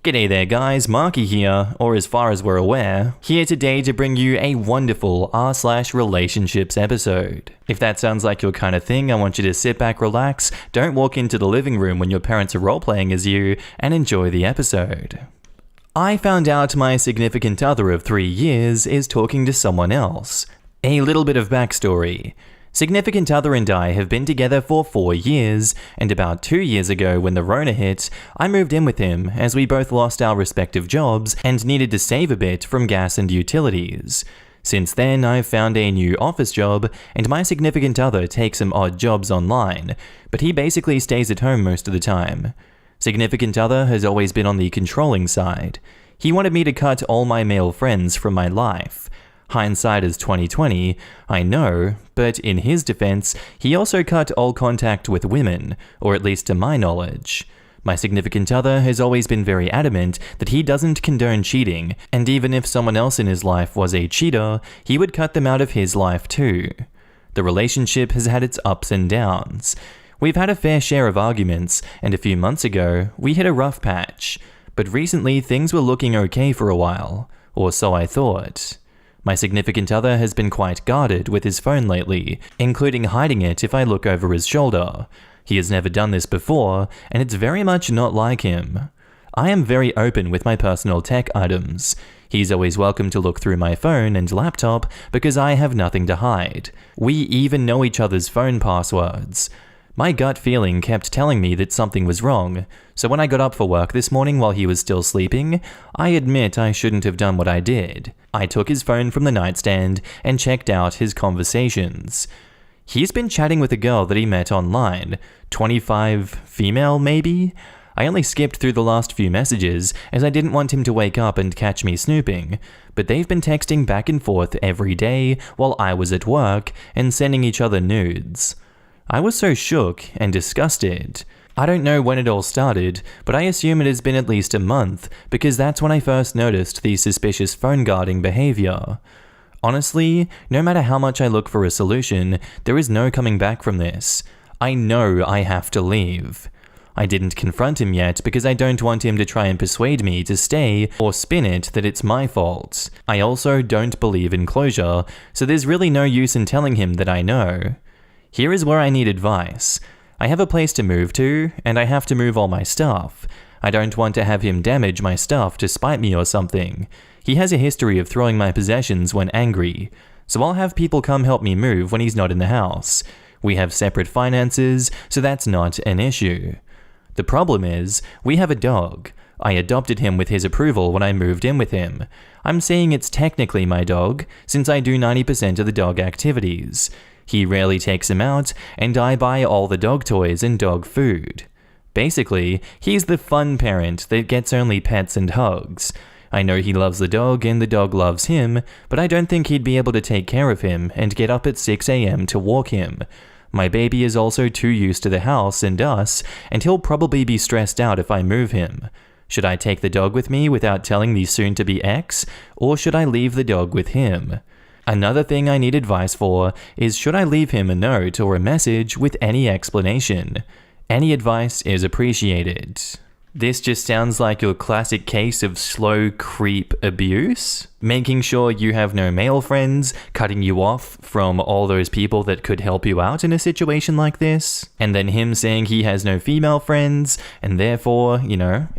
G'day there guys, Marky here, or as far as we're aware, here today to bring you a wonderful r/relationships episode. If that sounds like your kind of thing, I want you to sit back, relax, don't walk into the living room when your parents are role-playing as you, and enjoy the episode. I found out my significant other of 3 years is talking to someone else. A little bit of backstory. Significant other and I have been together for 4 years, and about 2 years ago when the Rona hit, I moved in with him as we both lost our respective jobs and needed to save a bit from gas and utilities. Since then, I've found a new office job, and my significant other takes some odd jobs online, but he basically stays at home most of the time. Significant other has always been on the controlling side. He wanted me to cut all my male friends from my life. Hindsight is 20/20, I know, but in his defense, he also cut all contact with women, or at least to my knowledge. My significant other has always been very adamant that he doesn't condone cheating, and even if someone else in his life was a cheater, he would cut them out of his life too. The relationship has had its ups and downs. We've had a fair share of arguments, and a few months ago, we hit a rough patch. But recently, things were looking okay for a while, or so I thought. My significant other has been quite guarded with his phone lately, including hiding it if I look over his shoulder. He has never done this before, and it's very much not like him. I am very open with my personal tech items. He's always welcome to look through my phone and laptop because I have nothing to hide. We even know each other's phone passwords. My gut feeling kept telling me that something was wrong, so when I got up for work this morning while he was still sleeping, I admit I shouldn't have done what I did. I took his phone from the nightstand and checked out his conversations. He's been chatting with a girl that he met online, 25, female maybe? I only skipped through the last few messages as I didn't want him to wake up and catch me snooping, but they've been texting back and forth every day while I was at work and sending each other nudes. I was so shook and disgusted. I don't know when it all started, but I assume it has been at least a month because that's when I first noticed the suspicious phone guarding behavior. Honestly, no matter how much I look for a solution, there is no coming back from this. I know I have to leave. I didn't confront him yet because I don't want him to try and persuade me to stay or spin it that it's my fault. I also don't believe in closure, so there's really no use in telling him that I know. Here is where I need advice. I have a place to move to, and I have to move all my stuff. I don't want to have him damage my stuff to spite me or something. He has a history of throwing my possessions when angry, so I'll have people come help me move when he's not in the house. We have separate finances, so that's not an issue. The problem is, we have a dog. I adopted him with his approval when I moved in with him. I'm saying it's technically my dog, since I do 90% of the dog activities. He rarely takes him out, and I buy all the dog toys and dog food. Basically, he's the fun parent that gets only pets and hugs. I know he loves the dog and the dog loves him, but I don't think he'd be able to take care of him and get up at 6 a.m. to walk him. My baby is also too used to the house and us, and he'll probably be stressed out if I move him. Should I take the dog with me without telling the soon-to-be ex, or should I leave the dog with him? Another thing I need advice for is should I leave him a note or a message with any explanation? Any advice is appreciated. This just sounds like your classic case of slow creep abuse. Making sure you have no male friends, cutting you off from all those people that could help you out in a situation like this, and then him saying he has no female friends, and therefore,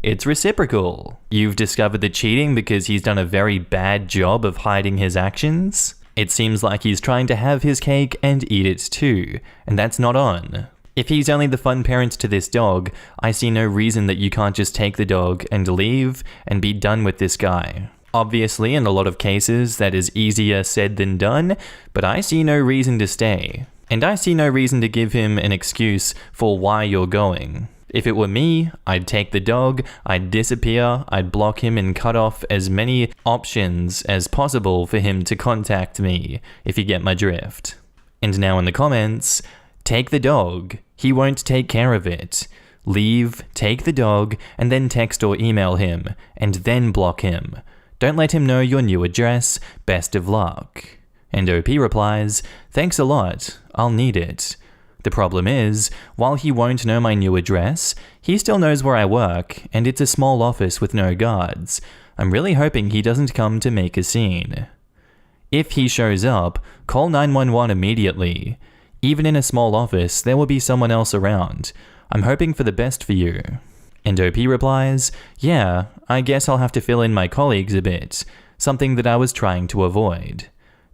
it's reciprocal. You've discovered the cheating because he's done a very bad job of hiding his actions. It seems like he's trying to have his cake and eat it too, and that's not on. If he's only the fun parent to this dog, I see no reason that you can't just take the dog and leave and be done with this guy. Obviously, in a lot of cases, that is easier said than done, but I see no reason to stay. And I see no reason to give him an excuse for why you're going. If it were me, I'd take the dog, I'd disappear, I'd block him and cut off as many options as possible for him to contact me, if you get my drift. And now in the comments, take the dog. He won't take care of it. Leave, take the dog, and then text or email him, and then block him. Don't let him know your new address. Best of luck. And OP replies, thanks a lot. I'll need it. The problem is, while he won't know my new address, he still knows where I work, and it's a small office with no guards. I'm really hoping he doesn't come to make a scene. If he shows up, call 911 immediately. Even in a small office, there will be someone else around. I'm hoping for the best for you. And OP replies, yeah, I guess I'll have to fill in my colleagues a bit, something that I was trying to avoid.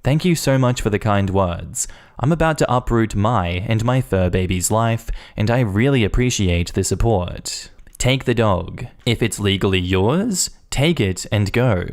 Thank you so much for the kind words. I'm about to uproot my and my fur baby's life, and I really appreciate the support. Take the dog. If it's legally yours, take it and go.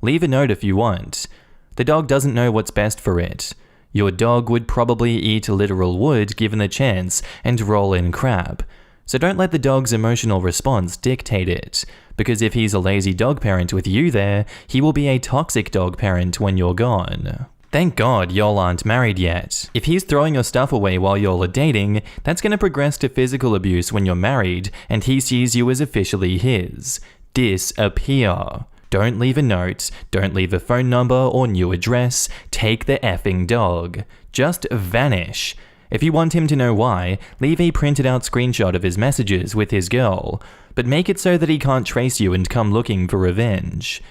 Leave a note if you want. The dog doesn't know what's best for it. Your dog would probably eat literal wood given the chance and roll in crap. So don't let the dog's emotional response dictate it, because if he's a lazy dog parent with you there, he will be a toxic dog parent when you're gone. Thank God y'all aren't married yet. If he's throwing your stuff away while y'all are dating, that's gonna progress to physical abuse when you're married and he sees you as officially his. Disappear. Don't leave a note, don't leave a phone number or new address, take the effing dog. Just vanish. If you want him to know why, leave a printed out screenshot of his messages with his girl, but make it so that he can't trace you and come looking for revenge.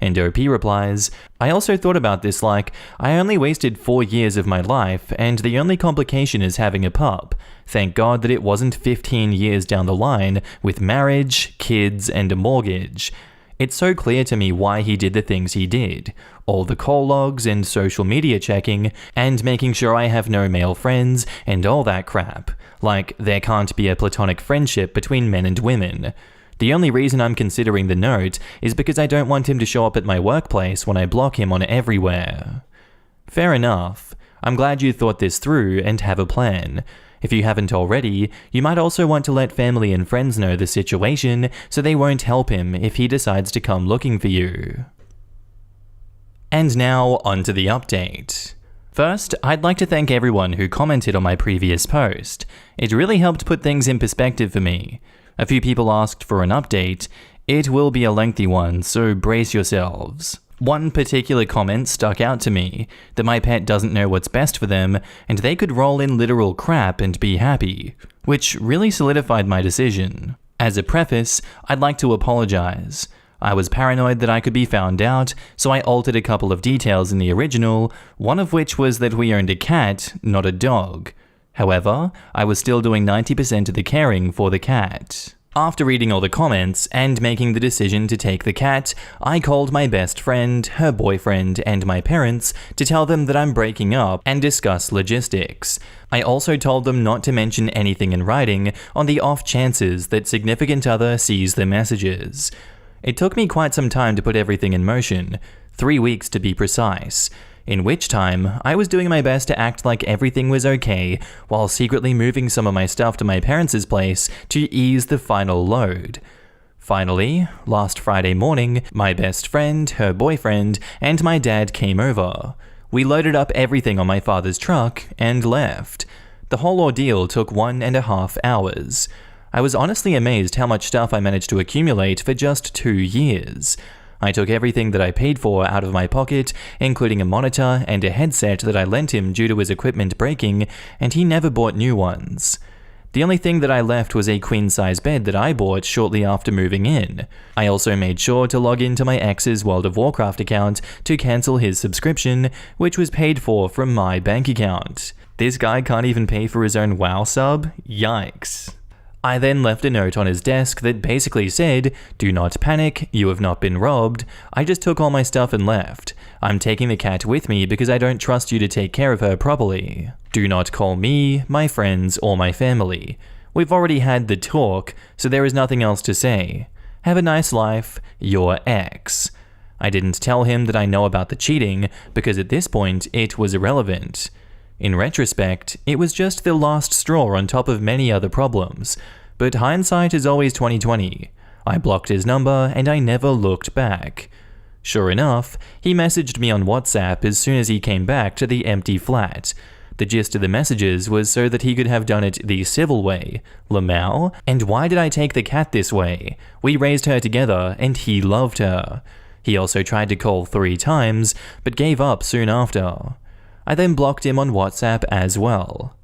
And OP replies, I also thought about this like, I only wasted 4 years of my life and the only complication is having a pup. Thank God that it wasn't 15 years down the line with marriage, kids, and a mortgage. It's so clear to me why he did the things he did. All the call logs and social media checking, and making sure I have no male friends, and all that crap. Like, there can't be a platonic friendship between men and women. The only reason I'm considering the note is because I don't want him to show up at my workplace when I block him on everywhere. Fair enough. I'm glad you thought this through and have a plan. If you haven't already, you might also want to let family and friends know the situation so they won't help him if he decides to come looking for you. And now, onto the update. First, I'd like to thank everyone who commented on my previous post. It really helped put things in perspective for me. A few people asked for an update. It will be a lengthy one, so brace yourselves. One particular comment stuck out to me, that my pet doesn't know what's best for them, and they could roll in literal crap and be happy, which really solidified my decision. As a preface, I'd like to apologize. I was paranoid that I could be found out, so I altered a couple of details in the original, one of which was that we owned a cat, not a dog. However, I was still doing 90% of the caring for the cat. After reading all the comments and making the decision to take the cat, I called my best friend, her boyfriend, and my parents to tell them that I'm breaking up and discuss logistics. I also told them not to mention anything in writing on the off chances that significant other sees the messages. It took me quite some time to put everything in motion, 3 weeks to be precise, in which time I was doing my best to act like everything was okay while secretly moving some of my stuff to my parents' place to ease the final load. Finally, last Friday morning, my best friend, her boyfriend, and my dad came over. We loaded up everything on my father's truck and left. The whole ordeal took 1.5 hours. I was honestly amazed how much stuff I managed to accumulate for just 2 years. I took everything that I paid for out of my pocket, including a monitor and a headset that I lent him due to his equipment breaking, and he never bought new ones. The only thing that I left was a queen-size bed that I bought shortly after moving in. I also made sure to log into my ex's World of Warcraft account to cancel his subscription, which was paid for from my bank account. This guy can't even pay for his own WoW sub? Yikes. I then left a note on his desk that basically said, "Do not panic, you have not been robbed. I just took all my stuff and left. I'm taking the cat with me because I don't trust you to take care of her properly. Do not call me, my friends, or my family. We've already had the talk, so there is nothing else to say. Have a nice life, your ex." I didn't tell him that I know about the cheating because at this point it was irrelevant. In retrospect, it was just the last straw on top of many other problems, but hindsight is always 20/20. I blocked his number and I never looked back. Sure enough, he messaged me on WhatsApp as soon as he came back to the empty flat. The gist of the messages was so that he could have done it the civil way. Lamau? And why did I take the cat this way? We raised her together and he loved her. He also tried to call 3 times, but gave up soon after. I then blocked him on WhatsApp as well.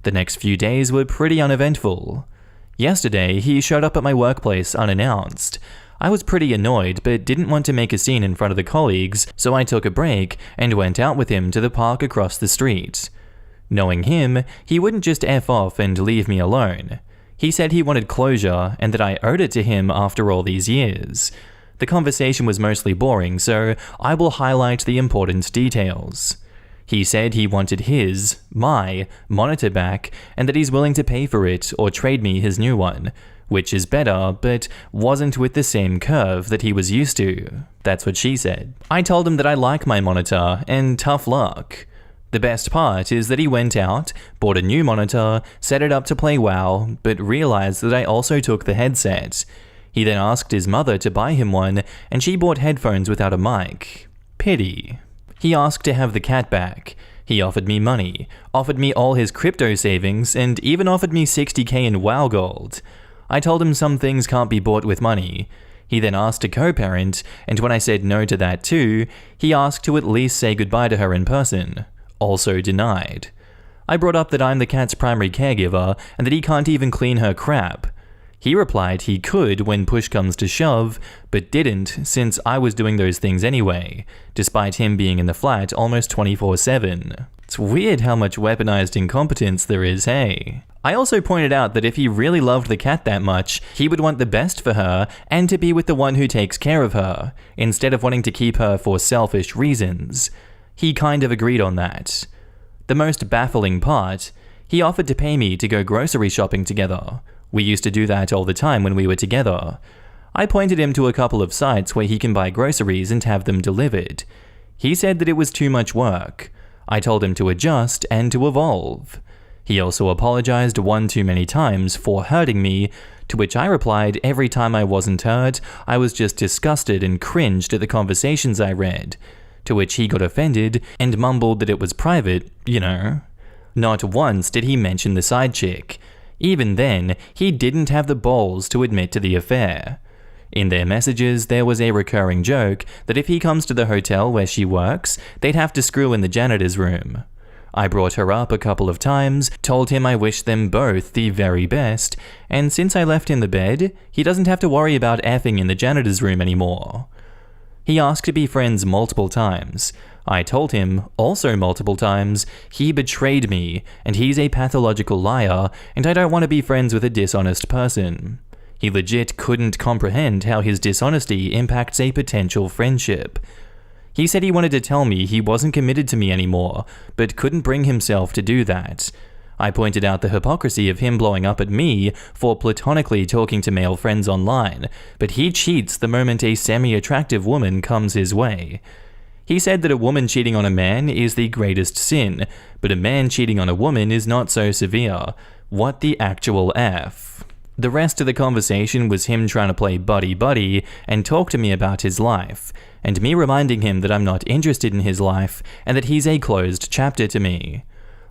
The next few days were pretty uneventful. Yesterday, he showed up at my workplace unannounced. I was pretty annoyed, but didn't want to make a scene in front of the colleagues, so I took a break and went out with him to the park across the street. Knowing him, he wouldn't just F off and leave me alone. He said he wanted closure and that I owed it to him after all these years. The conversation was mostly boring, so I will highlight the important details. He said he wanted my monitor back and that he's willing to pay for it or trade me his new one, which is better, but wasn't with the same curve that he was used to. That's what she said. I told him that I like my monitor and tough luck. The best part is that he went out, bought a new monitor, set it up to play WoW, but realized that I also took the headset. He then asked his mother to buy him one, and she bought headphones without a mic. Pity. He asked to have the cat back. He offered me money, offered me all his crypto savings, and even offered me 60k in WoW gold. I told him some things can't be bought with money. He then asked to co-parent, and when I said no to that too, he asked to at least say goodbye to her in person. Also denied. I brought up that I'm the cat's primary caregiver and that he can't even clean her crap. He replied he could when push comes to shove, but didn't since I was doing those things anyway, despite him being in the flat almost 24/7. It's weird how much weaponized incompetence there is, hey? I also pointed out that if he really loved the cat that much, he would want the best for her and to be with the one who takes care of her, instead of wanting to keep her for selfish reasons. He kind of agreed on that. The most baffling part, he offered to pay me to go grocery shopping together. We used to do that all the time when we were together. I pointed him to a couple of sites where he can buy groceries and have them delivered. He said that it was too much work. I told him to adjust and to evolve. He also apologized one too many times for hurting me, to which I replied every time I wasn't hurt, I was just disgusted and cringed at the conversations I read. To which he got offended and mumbled that it was private, you know. Not once did he mention the side chick. Even then, he didn't have the balls to admit to the affair. In their messages, there was a recurring joke that if he comes to the hotel where she works, they'd have to screw in the janitor's room. I brought her up a couple of times, told him I wished them both the very best, and since I left in the bed, he doesn't have to worry about effing in the janitor's room anymore. He asked to be friends multiple times. I told him, also multiple times, he betrayed me, and he's a pathological liar, and I don't want to be friends with a dishonest person. He legit couldn't comprehend how his dishonesty impacts a potential friendship. He said he wanted to tell me he wasn't committed to me anymore, but couldn't bring himself to do that. I pointed out the hypocrisy of him blowing up at me for platonically talking to male friends online, but he cheats the moment a semi-attractive woman comes his way. He said that a woman cheating on a man is the greatest sin, but a man cheating on a woman is not so severe. What the actual F? The rest of the conversation was him trying to play buddy-buddy and talk to me about his life, and me reminding him that I'm not interested in his life and that he's a closed chapter to me.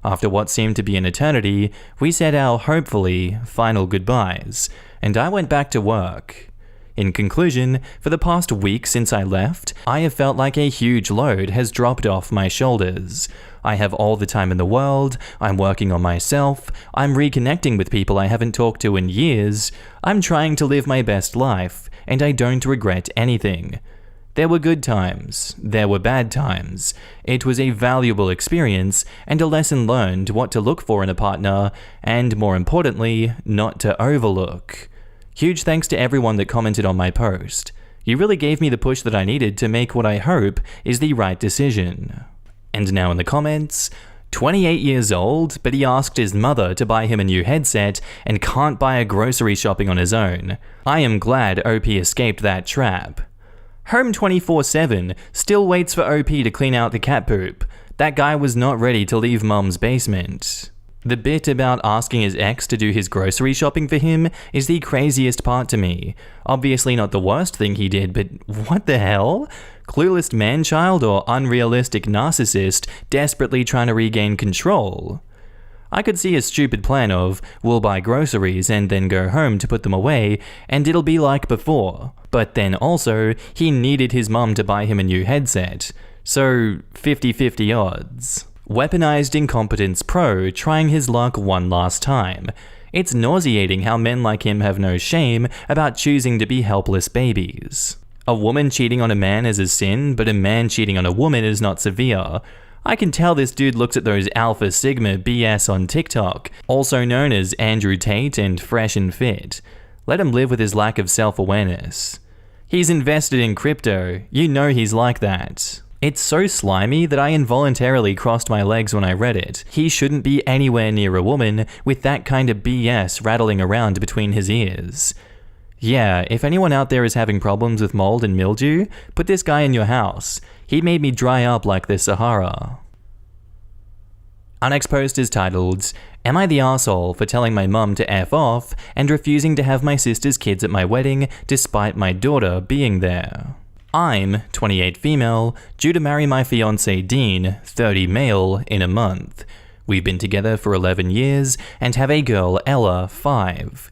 After what seemed to be an eternity, we said our, hopefully, final goodbyes, and I went back to work. In conclusion, for the past week since I left, I have felt like a huge load has dropped off my shoulders. I have all the time in the world, I'm working on myself, I'm reconnecting with people I haven't talked to in years, I'm trying to live my best life, and I don't regret anything. There were good times, there were bad times. It was a valuable experience and a lesson learned what to look for in a partner, and more importantly, not to overlook. Huge thanks to everyone that commented on my post. You really gave me the push that I needed to make what I hope is the right decision. And now in the comments, 28 years old, but he asked his mother to buy him a new headset and can't buy a grocery shopping on his own. I am glad OP escaped that trap. Home 24/7 still waits for OP to clean out the cat poop. That guy was not ready to leave Mum's basement. The bit about asking his ex to do his grocery shopping for him is the craziest part to me. Obviously not the worst thing he did, but what the hell? Clueless man-child or unrealistic narcissist desperately trying to regain control? I could see a stupid plan of, we'll buy groceries and then go home to put them away, and it'll be like before. But then also, he needed his mum to buy him a new headset. So, 50-50 odds. Weaponized incompetence pro trying his luck one last time. It's nauseating how men like him have no shame about choosing to be helpless babies. A woman cheating on a man is a sin, but a man cheating on a woman is not severe. I can tell this dude looks at those Alpha Sigma BS on TikTok, also known as Andrew Tate and Fresh and Fit. Let him live with his lack of self-awareness. He's invested in crypto, you know he's like that. It's so slimy that I involuntarily crossed my legs when I read it. He shouldn't be anywhere near a woman with that kind of BS rattling around between his ears. Yeah, if anyone out there is having problems with mold and mildew, put this guy in your house. He made me dry up like the Sahara. Our next post is titled, "Am I the arsehole for telling my mum to F off and refusing to have my sister's kids at my wedding despite my daughter being there? I'm 28 female, due to marry my fiancé Dean, 30 male, in a month. We've been together for 11 years and have a girl, Ella, 5.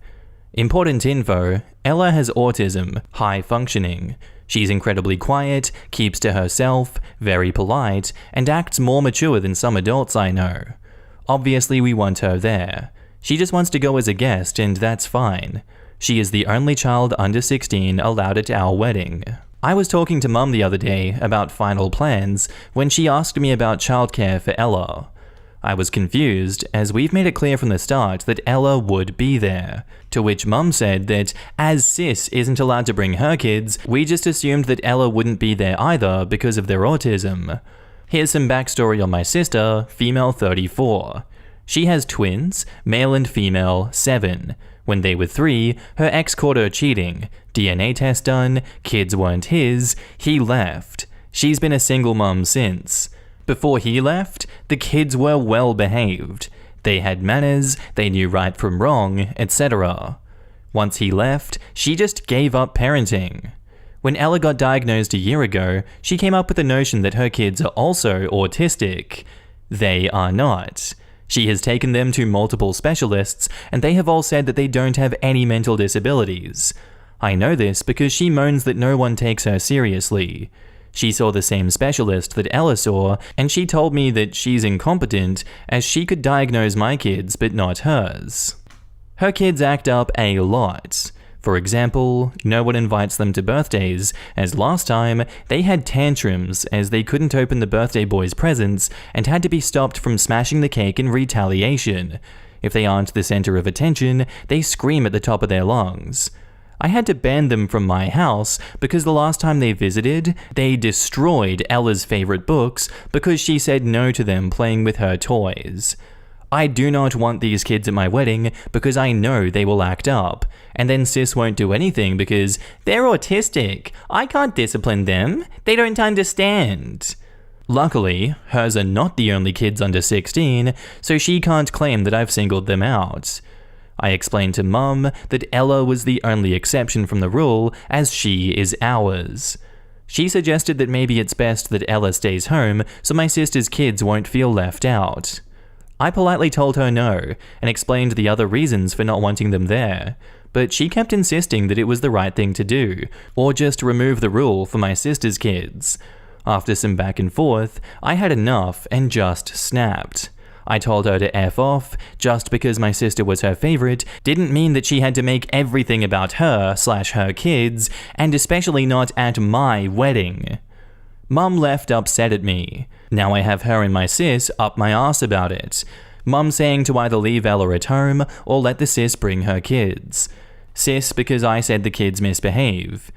Important info, Ella has autism, high functioning. She's incredibly quiet, keeps to herself, very polite, and acts more mature than some adults I know. Obviously we want her there. She just wants to go as a guest and that's fine. She is the only child under 16 allowed at our wedding. I was talking to Mum the other day about final plans when she asked me about childcare for Ella. I was confused, as we've made it clear from the start that Ella would be there, to which Mum said that as Sis isn't allowed to bring her kids, we just assumed that Ella wouldn't be there either because of their autism. Here's some backstory on my sister, female 34. She has twins, male and female, 7. When they were 3, her ex caught her cheating, DNA test done, kids weren't his, he left. She's been a single mum since. Before he left, the kids were well behaved. They had manners, they knew right from wrong, etc. Once he left, she just gave up parenting. When Ella got diagnosed a year ago, she came up with the notion that her kids are also autistic. They are not. She has taken them to multiple specialists, and they have all said that they don't have any mental disabilities. I know this because she moans that no one takes her seriously. She saw the same specialist that Ella saw, and she told me that she's incompetent as she could diagnose my kids but not hers. Her kids act up a lot. For example, no one invites them to birthdays, as last time they had tantrums as they couldn't open the birthday boy's presents and had to be stopped from smashing the cake in retaliation. If they aren't the center of attention, they scream at the top of their lungs. I had to ban them from my house because the last time they visited, they destroyed Ella's favorite books because she said no to them playing with her toys. I do not want these kids at my wedding because I know they will act up, and then Sis won't do anything because they're autistic. I can't discipline them. They don't understand. Luckily, hers are not the only kids under 16, so she can't claim that I've singled them out. I explained to Mum that Ella was the only exception from the rule, as she is ours. She suggested that maybe it's best that Ella stays home so my sister's kids won't feel left out. I politely told her no, and explained the other reasons for not wanting them there, but she kept insisting that it was the right thing to do, or just remove the rule for my sister's kids. After some back and forth, I had enough and just snapped. I told her to F off, just because my sister was her favorite didn't mean that she had to make everything about her/her kids, and especially not at my wedding. Mum left upset at me. Now I have her and my sis up my arse about it. Mum saying to either leave Ella at home or let the sis bring her kids. Sis because I said the kids misbehave.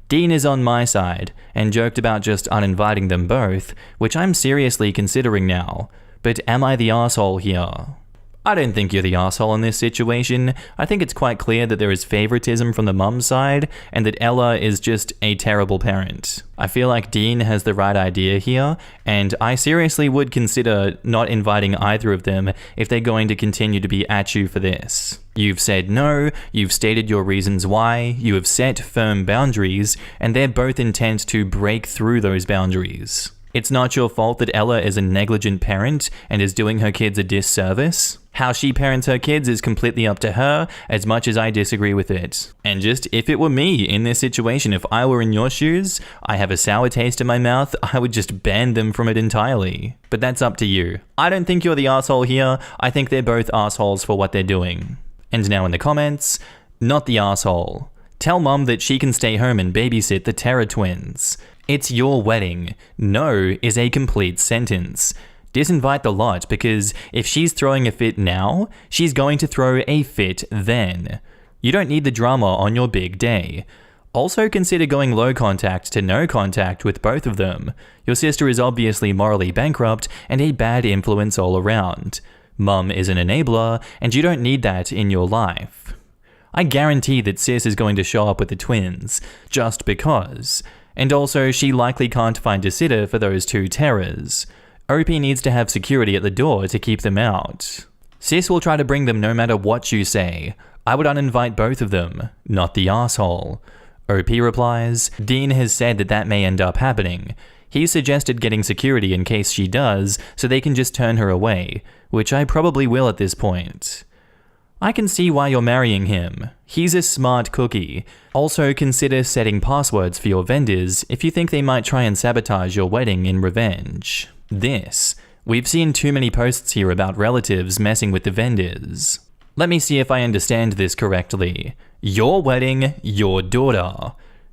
Dean is on my side, and joked about just uninviting them both, which I'm seriously considering now. But am I the arsehole here? I don't think you're the arsehole in this situation. I think it's quite clear that there is favoritism from the mum side, and that Ella is just a terrible parent. I feel like Dean has the right idea here, and I seriously would consider not inviting either of them if they're going to continue to be at you for this. You've said no, you've stated your reasons why, you have set firm boundaries, and they're both intent to break through those boundaries. It's not your fault that Ella is a negligent parent and is doing her kids a disservice. How she parents her kids is completely up to her, as much as I disagree with it. And just, if it were me in this situation, if I were in your shoes, I have a sour taste in my mouth, I would just ban them from it entirely. But that's up to you. I don't think you're the asshole here, I think they're both assholes for what they're doing. And now in the comments, not the asshole. Tell mum that she can stay home and babysit the Terror twins. It's your wedding. No is a complete sentence. Disinvite the lot, because if she's throwing a fit now, she's going to throw a fit then. You don't need the drama on your big day. Also consider going low contact to no contact with both of them. Your sister is obviously morally bankrupt and a bad influence all around. Mum is an enabler, and you don't need that in your life. I guarantee that sis is going to show up with the twins, just because. And also, she likely can't find a sitter for those two terrors. OP needs to have security at the door to keep them out. Sis will try to bring them no matter what you say. I would uninvite both of them, not the asshole. OP replies, Dean has said that may end up happening. He suggested getting security in case she does, so they can just turn her away, which I probably will at this point. I can see why you're marrying him. He's a smart cookie. Also consider setting passwords for your vendors if you think they might try and sabotage your wedding in revenge. We've seen too many posts here about relatives messing with the vendors. Let me see if I understand this correctly. Your wedding, your daughter.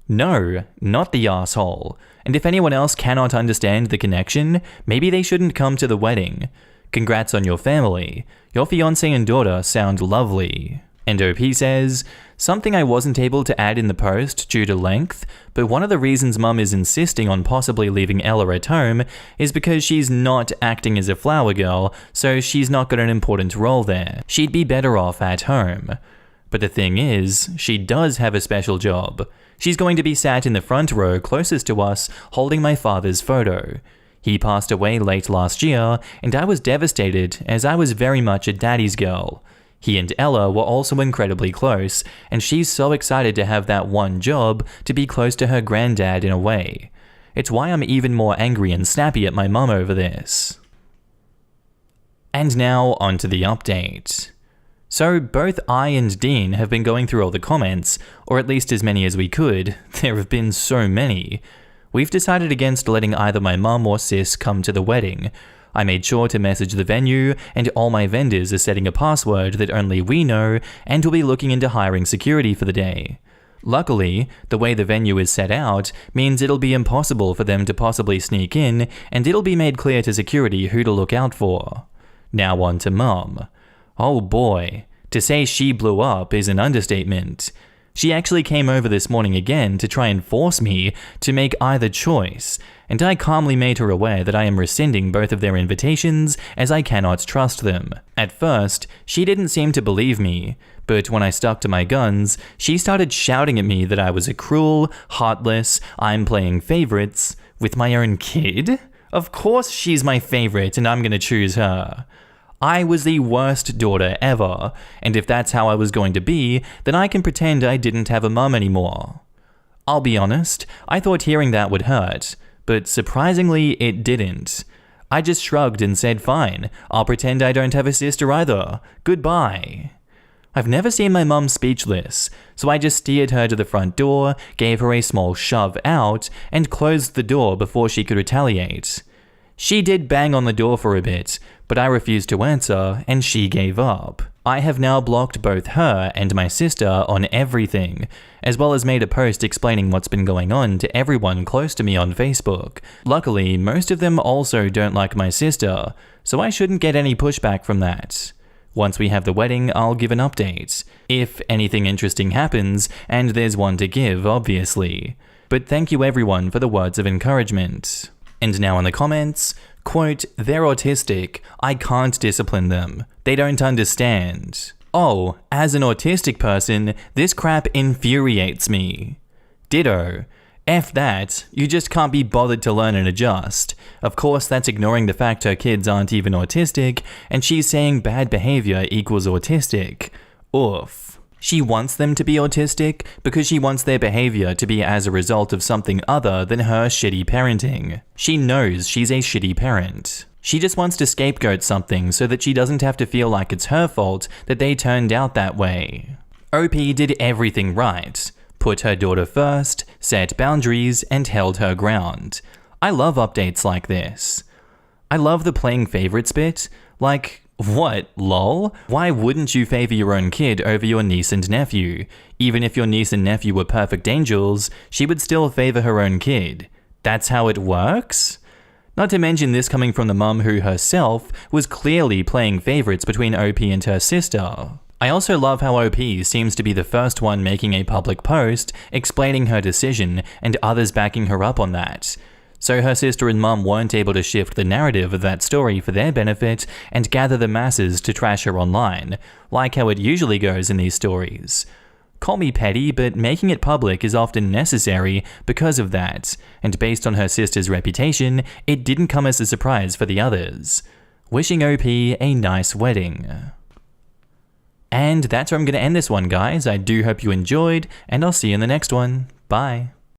No, not the asshole. And if anyone else cannot understand the connection, maybe they shouldn't come to the wedding. Congrats on your family. Your fiancé and daughter sound lovely. And OP says, something I wasn't able to add in the post due to length, but one of the reasons mum is insisting on possibly leaving Ella at home is because she's not acting as a flower girl, so she's not got an important role there. She'd be better off at home. But the thing is, she does have a special job. She's going to be sat in the front row closest to us, holding my father's photo. He passed away late last year, and I was devastated as I was very much a daddy's girl. He and Ella were also incredibly close, and she's so excited to have that one job to be close to her granddad in a way. It's why I'm even more angry and snappy at my mum over this. And now onto the update. So both I and Dean have been going through all the comments, or at least as many as we could. There have been so many. We've decided against letting either my mum or sis come to the wedding. I made sure to message the venue, and all my vendors are setting a password that only we know, and will be looking into hiring security for the day. Luckily, the way the venue is set out means it'll be impossible for them to possibly sneak in, and it'll be made clear to security who to look out for. Now on to Mum. Oh boy, to say she blew up is an understatement. She actually came over this morning again to try and force me to make either choice, and I calmly made her aware that I am rescinding both of their invitations as I cannot trust them. At first, she didn't seem to believe me, but when I stuck to my guns, she started shouting at me that I was a cruel, heartless, I'm playing favorites with my own kid? Of course she's my favorite and I'm gonna choose her. I was the worst daughter ever, and if that's how I was going to be, then I can pretend I didn't have a mum anymore. I'll be honest, I thought hearing that would hurt, but surprisingly it didn't. I just shrugged and said fine, I'll pretend I don't have a sister either. Goodbye. I've never seen my mum speechless, so I just steered her to the front door, gave her a small shove out, and closed the door before she could retaliate. She did bang on the door for a bit, but I refused to answer, and she gave up. I have now blocked both her and my sister on everything, as well as made a post explaining what's been going on to everyone close to me on Facebook. Luckily, most of them also don't like my sister, so I shouldn't get any pushback from that. Once we have the wedding, I'll give an update. If anything interesting happens, and there's one to give, obviously. But thank you everyone for the words of encouragement. And now in the comments, quote, they're autistic, I can't discipline them. They don't understand. Oh, as an autistic person, this crap infuriates me. Ditto. F that, you just can't be bothered to learn and adjust. Of course, that's ignoring the fact her kids aren't even autistic, and she's saying bad behavior equals autistic. Oof. She wants them to be autistic because she wants their behavior to be as a result of something other than her shitty parenting. She knows she's a shitty parent. She just wants to scapegoat something so that she doesn't have to feel like it's her fault that they turned out that way. OP did everything right. Put her daughter first, set boundaries, and held her ground. I love updates like this. I love the playing favorites bit. Like, what, lol? Why wouldn't you favor your own kid over your niece and nephew? Even if your niece and nephew were perfect angels, she would still favor her own kid. That's how it works? Not to mention this coming from the mum who herself was clearly playing favorites between OP and her sister. I also love how OP seems to be the first one making a public post explaining her decision and others backing her up on that. So her sister and mum weren't able to shift the narrative of that story for their benefit and gather the masses to trash her online, like how it usually goes in these stories. Call me petty, but making it public is often necessary because of that, and based on her sister's reputation, it didn't come as a surprise for the others. Wishing OP a nice wedding. And that's where I'm going to end this one, guys. I do hope you enjoyed, and I'll see you in the next one. Bye.